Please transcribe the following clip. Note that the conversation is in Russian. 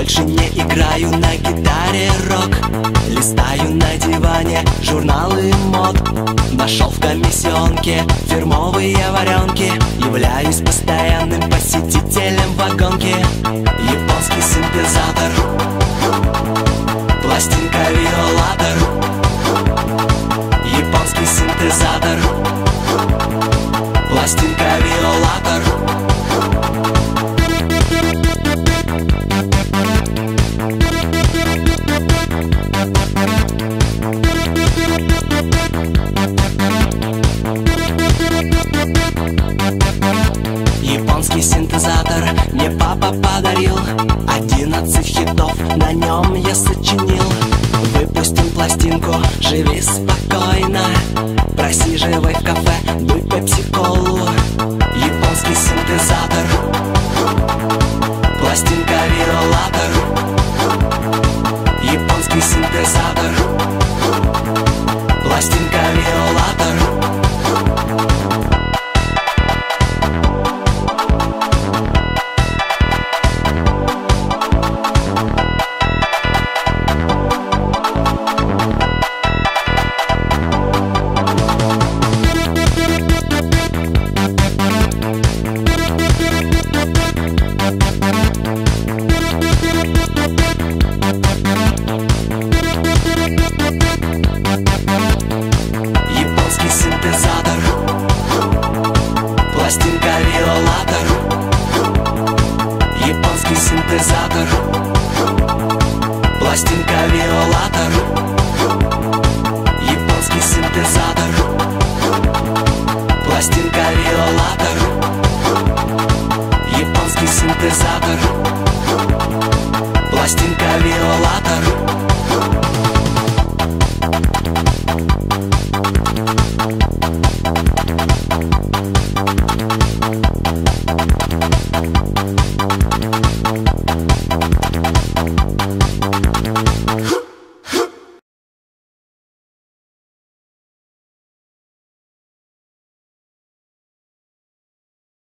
Больше не играю на гитаре рок, листаю на диване журналы мод. Нашел в комиссионке фирмовые варенки, являюсь постоянным посетителем вагонки. Японский синтезатор, пластинка виолатор. Японский синтезатор, пластинка виолатор. Японский синтезатор мне папа подарил, 11 хитов на нем я сочинил. Выпустим пластинку, живи спокойно, просиживай в кафе, дуй пепси-колу. Японский синтезатор, пластинка виолатор. Японский синтезатор, пластинка виолатор. Японский синтезатор, пластинка виолатор. Японский синтезатор, пластинка виолатор. Японский синтезатор, пластинка виолатор. Японский синтезатор, пластинка виолатор.